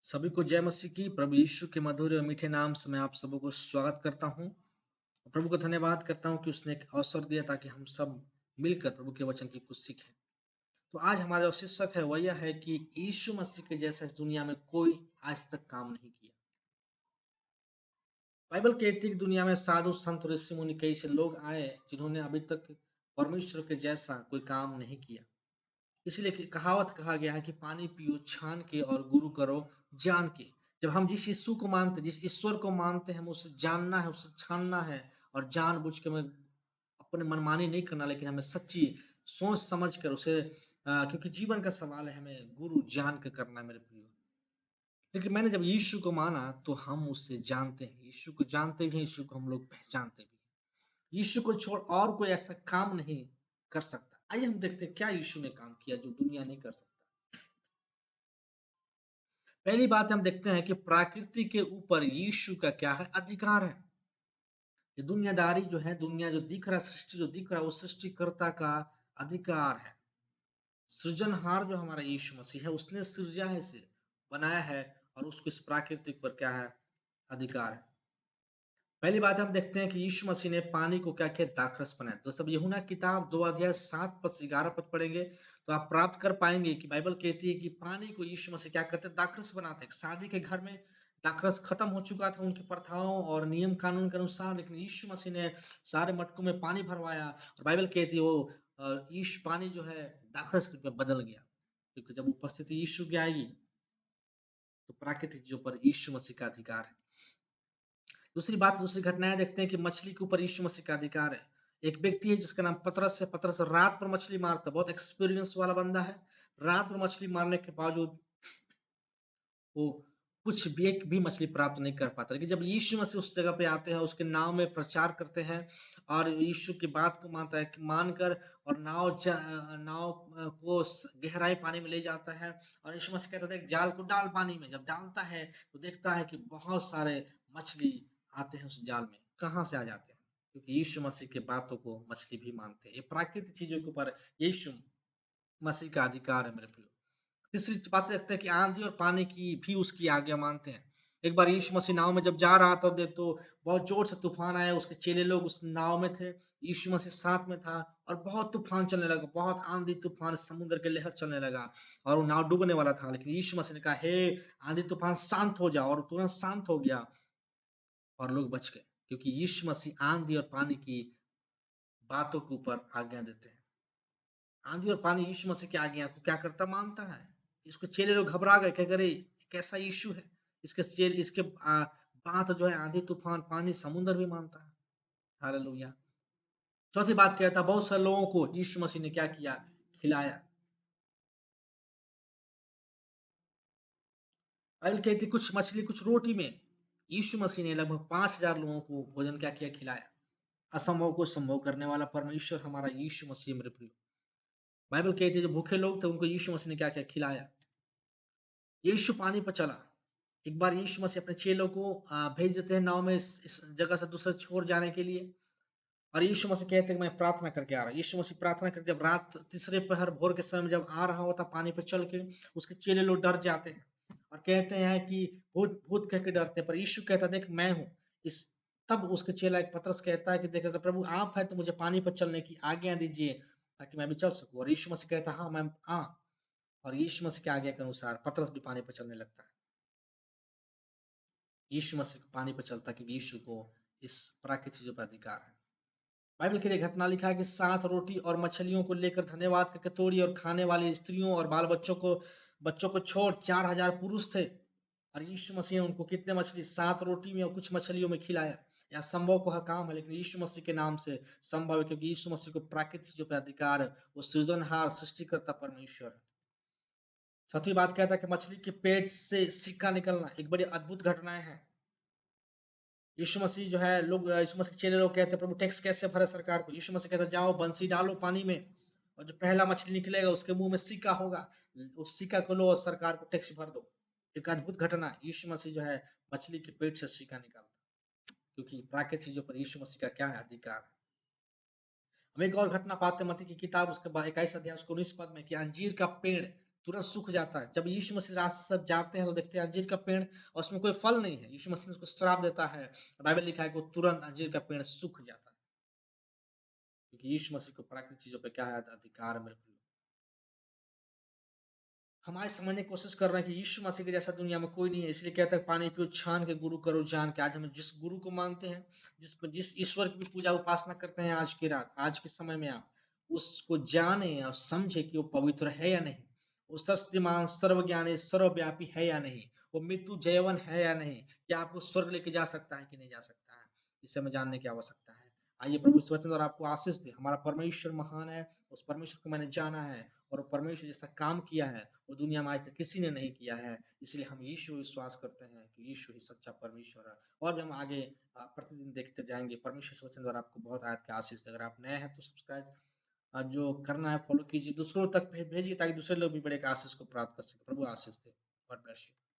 सभी को जय मसीह की। प्रभु यीशु के मधुर और मीठे नाम से मैं आप सबों को स्वागत करता हूँ। प्रभु को धन्यवाद करता हूँ कि उसने एक अवसर दिया ताकि हम सब मिलकर प्रभु के वचन की कुछ सीखें। तो आज हमारा जो शीर्षक है वह यह है कि यीशु मसीह के जैसा इस दुनिया में कोई आज तक काम नहीं किया। बाइबल कहती है कि दुनिया में साधु संत ऋषि मुनि कई से लोग आए जिन्होंने अभी तक परमेश्वर के जैसा कोई काम नहीं किया। इसलिए कहावत कहा गया है कि पानी पियो छान के और गुरु करो जान के। जब हम जिस यीशु को मानते, जिस ईश्वर को मानते हैं, हमें उसे जानना है, उसे छानना है और जानबूझ के हमें अपने मनमानी नहीं करना, लेकिन हमें सच्ची सोच समझ कर उसे क्योंकि जीवन का सवाल है, हमें गुरु जान के करना है मेरे प्रियो। लेकिन मैंने जब यीशु को माना तो हम उसे जानते हैं, यीशु को जानते भी हैं, यीशु को हम लोग पहचानते भी हैं। यीशु को छोड़ और कोई ऐसा काम नहीं कर सकता। आइए हम देखते हैं क्या यीशु ने काम किया जो दुनिया नहीं कर सकता। पहली बात हम देखते हैं कि प्रकृति के ऊपर यीशु का क्या है अधिकार है। ये दुनियादारी जो है, दुनिया जो दिख रहा है, सृष्टि जो दिख रहा है, वो सृष्टिकर्ता का अधिकार है। सृजनहार जो हमारा यीशु मसीह है, उसने सृजा है, इसे बनाया है और उसको इस प्राकृतिक पर क्या है अधिकार है। पहली बात हम देखते हैं कि यीशु मसीह ने पानी को क्या किया दाखरस बनाया। तो सब यूहन्ना किताब 2 अध्याय 7 पद से 11 पद पढ़ेंगे तो आप प्राप्त कर पाएंगे कि बाइबल कहती है कि पानी को यीशु मसीह क्या करते दाखरस बनाते हैं। शादी के घर में दाखरस खत्म हो चुका था उनकी प्रथाओं और नियम कानून के अनुसार, लेकिन यीशु मसीह ने सारे मटकों में पानी भरवाया और बाइबल कहती है वो यीशु पानी जो है दाखरस के रूप में बदल गया। क्योंकि जब उपस्थिति यीशु की आएगी तो प्राकृतिक चीजों पर यीशु मसीह का अधिकार है। दूसरी घटनाएँ देखते हैं कि मछली के ऊपर यीशु मसीह का अधिकार है। एक व्यक्ति है जिसका नाम पतरस है, पतरस रात भर मछली मारता है, बहुत एक्सपीरियंस वाला बंदा है। रात भर मछली मारने के बावजूद वो कुछ भी एक भी मछली प्राप्त नहीं कर पाता। लेकिन जब यीशु मसीह उस जगह पे आते हैं, उसके नाम में प्रचार करते हैं और यीशु की बात को मानता है कि मानकर और नाव को गहराई पानी में ले जाता है और यीशु मसीह कहता है देख जाल को डाल पानी में। जब डालता है तो देखता है कि बहुत सारे मछली आते हैं उस जाल में। कहाँ से आ जाते हैं? क्योंकि यीशु मसीह की बातों को मछली भी मानते हैं। ये प्राकृतिक चीजों के ऊपर यीशु मसीह का अधिकार है मेरे प्रियो। तीसरी बात देखते हैं कि आँधी और पानी की भी उसकी आज्ञा मानते हैं। एक बार यीशु मसीह नाव में जब जा रहा था तो बहुत ज़ोर से तूफ़ान आया, उसके चेले लोग उस नाव में थे, यीशु मसीह साथ में था और बहुत तूफ़ान चलने लगा, बहुत आँधी-तूफ़ान, समुद्र के लहर चलने लगा और वो नाव डूबने वाला था। लेकिन यीशु मसीह ने कहा, "हे आँधी-तूफ़ान शांत हो जाओ" और तुरंत शांत हो गया और लोग बच गए। क्योंकि यीशु मसीह आँधी और पानी की बातों के ऊपर आज्ञा देते हैं। आँधी और पानी यीशु मसीह की आज्ञा को क्या करता मानता है। इसको चेले लोग घबरा गए कि अरे कैसा यीशु है। इसके बात जो है आंधी तूफान पानी समुद्र भी मानता है। हालेलुया। चौथी बात क्या था, बहुत सारे लोगों को यीशु मसीह ने क्या किया खिलाया। बाइबल कहती है कुछ मछली कुछ रोटी में यीशु मसीह ने लगभग 5000 लोगों को भोजन क्या किया खिलाया। असंभव को संभव करने वाला परमेश्वर हमारा यीशु मसीह मेरे प्रियो। बाइबल कहती है जो भूखे लोग थे उनको यीशु मसीह ने क्या किया खिलाया। यीशु पानी पर चला। एक बार यीशु मसीह अपने चेलों को भेज देते हैं नाव में इस जगह से दूसरे छोर जाने के लिए और यीशु मसीह कहते हैं कि मैं प्रार्थना करके आ रहा हूँ। यीशु मसीह प्रार्थना करके जब रात तीसरे पहर भोर के समय में जब आ रहा होता पानी पे चल के, उसके चेले लोग डर जाते हैं और कहते हैं कि भूत भूत कह के डरते हैं, पर यीशु कहता है देख मैं हूँ। इस तब उसके चेला एक पतरस कहता है कि देख अगर प्रभु आप हैं तो मुझे पानी पर चलने की आज्ञा दीजिए ताकि मैं भी चल सकूँ। और यीशु मसीह कहता है हाँ मैं हाँ। और यीशु मसीह की आज्ञा के अनुसार पतरस भी पानी पर चलने लगता है। यीशु मसीह को पानी पर चलता कि यीशु को इस प्राकृतिक चीजों पर अधिकार है। बाइबल के लिए घटना लिखा है कि 7 रोटी और मछलियों को लेकर धन्यवाद करके तोड़ी और खाने वाली स्त्रियों और बाल बच्चों को छोड़ 4000 पुरुष थे और यीशु मसीह ने उनको कितने मछली 7 रोटी में और कुछ मछलियों में खिलाया। यह संभव का काम है लेकिन यीशु मसीह के नाम से संभव है क्योंकि यीशु मसीह को प्राकृतिक चीजों पर अधिकार है। वो सृजनहार सृष्टिकर्ता परमेश्वर है। सातवीं बात कहता है कि मछली के पेट से सिक्का निकलना एक बड़ी अद्भुत घटनाएं है। यीशु मसीह जो है लोग यीशु मसीह के चेले लोग कहते हैं प्रभु टैक्स कैसे भरे सरकार को। यीशु मसीह कहता है जाओ बंसी डालो पानी में और जो पहला मछली निकलेगा उसके मुंह में सिक्का होगा, उस सिक्का को लो और सरकार को टैक्स भर दो। एक अद्भुत घटना यीशु मसीह जो है मछली के पेट से सिक्का निकालता क्योंकि प्राकृतिक चीजों पर यीशु मसीह का क्या है अधिकार है। हम एक और घटना पाते हैं मत्ती की किताब उसके बाद 21 अध्याय उसके 19 पद में कि अंजीर का पेड़ तुरंत सूख जाता है। जब यीशु मसीह रास्ते से जाते हैं तो देखते हैं अंजीर का पेड़ और उसमें कोई फल नहीं है। यीशु मसीह ने उसको श्राप देता है। बाइबल लिखा है कि वो तुरंत अंजीर का पेड़ सूख जाता है। क्योंकि यीशु मसीह को प्राकृतिक चीज़ों पे क्या है? अधिकार है मेरे प्रियो। हम आज समझने की कोशिश कर रहे हैं कि यीशु मसीह के जैसा दुनिया में कोई नहीं है, इसलिए कहता है पानी पियो छान के गुरु करो जान के। आज हम जिस गुरु को मानते हैं, जिस ईश्वर की भी पूजा उपासना करते हैं आज की रात, आज के समय में आप उसको जाने और समझे कि वो पवित्र है या नहीं, वो शक्तिमान सर्वज्ञानी सर्वव्यापी है या नहीं, वो मृत्यु जयवन है या नहीं, क्या आपको स्वर्ग लेके जा सकता है कि नहीं जा सकता है, इसे हमें जानने की आवश्यकता है। आइए प्रभु इस वचन और आपको आशीष दे। हमारा परमेश्वर महान है, उस परमेश्वर को मैंने जाना है और परमेश्वर जैसा काम किया है वो दुनिया में आज तक किसी ने नहीं किया है। इसलिए हम यीशु विश्वास करते हैं कि यीशु ही सच्चा परमेश्वर है। और भी हम आगे प्रतिदिन देखते जाएंगे। परमेश्वर के वचन द्वारा आपको बहुत आयत के आशीष दे। अगर आप नए हैं तो सब्सक्राइब जो करना है फॉलो कीजिए, दूसरों तक भेजिए ताकि दूसरे लोग भी बड़े एक आशीष को प्राप्त कर सके। प्रभु आशीष दे। God bless you.